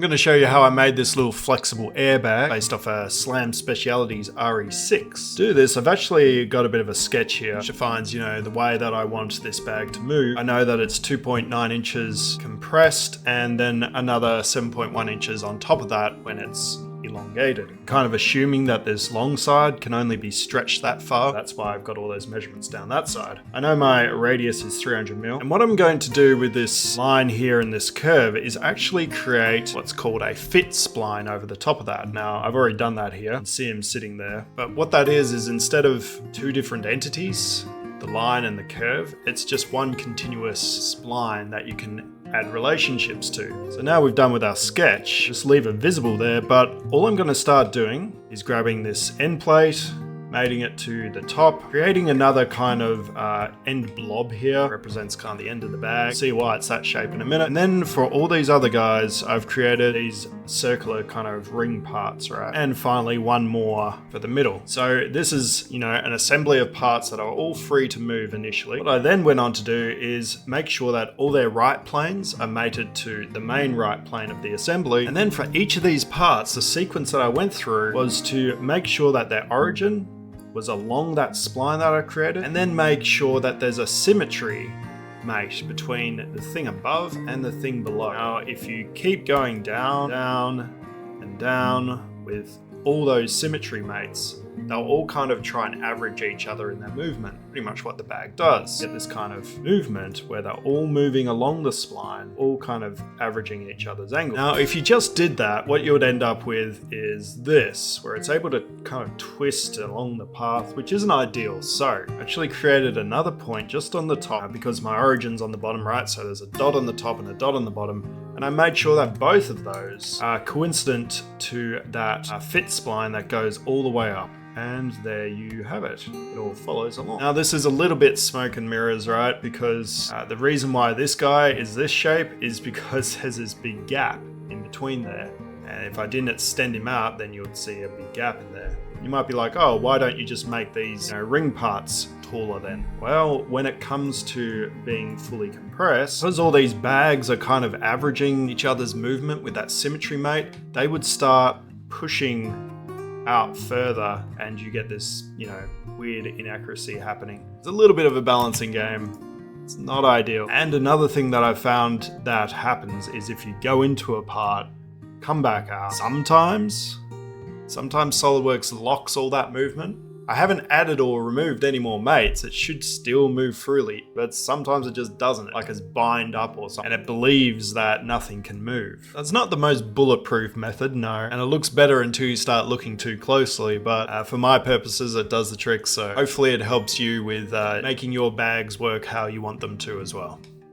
I'm going to show you how I made this little flexible airbag based off a Slam Specialities RE6. To do this, I've actually got a bit of a sketch here which defines, the way that I want this bag to move. I know that it's 2.9 inches compressed and then another 7.1 inches on top of that when it's elongated. Kind of assuming that this long side can only be stretched that far. That's why I've got all those measurements down that side. I know my radius is 300 mil. And what I'm going to do with this line here and this curve is actually create what's called a fit spline over the top of that. Now, I've already done that here. You can see him sitting there. But what that is instead of two different entities, the line and the curve, it's just one continuous spline that you can add relationships to. So now we've done with our sketch, just leave it visible there, but all I'm going to start doing is grabbing this end plate, mating it to the top, creating another kind of end blob here, represents kind of the end of the bag. See why it's that shape in a minute. And then for all these other guys, I've created these circular kind of ring parts, right? And finally one more for the middle. So this is, an assembly of parts that are all free to move initially. What I then went on to do is make sure that all their right planes are mated to the main right plane of the assembly. And then for each of these parts, the sequence that I went through was to make sure that their origin was along that spline that I created, and then make sure that there's a symmetry mate between the thing above and the thing below. Now, if you keep going down, and down with all those symmetry mates, they'll all kind of try and average each other in their movement. Pretty much what the bag does. Get this kind of movement where they're all moving along the spline, all kind of averaging each other's angle. Now, if you just did that, what you would end up with is this, where it's able to kind of twist along the path, which isn't ideal. So I actually created another point just on the top because my origin's on the bottom right, so there's a dot on the top and a dot on the bottom. And I made sure that both of those are coincident to that fit spline that goes all the way up. And there you have it. It all follows along. Now this is a little bit smoke and mirrors, right? Because the reason why this guy is this shape is because there's this big gap in between there. And if I didn't extend him out, then you would see a big gap in there. You might be like, oh, why don't you just make these ring parts taller then? Well, when it comes to being fully compressed, because all these bags are kind of averaging each other's movement with that symmetry mate, they would start pushing out further and you get this, weird inaccuracy happening. It's a little bit of a balancing game. It's not ideal. And another thing that I've found that happens is if you go into a part, come back out, sometimes SolidWorks locks all that movement. I haven't added or removed any more mates. It should still move freely, but sometimes it just doesn't, like it's bind up or something, and it believes that nothing can move. That's not the most bulletproof method, no, and it looks better until you start looking too closely, but for my purposes, it does the trick, so hopefully it helps you with making your bags work how you want them to as well.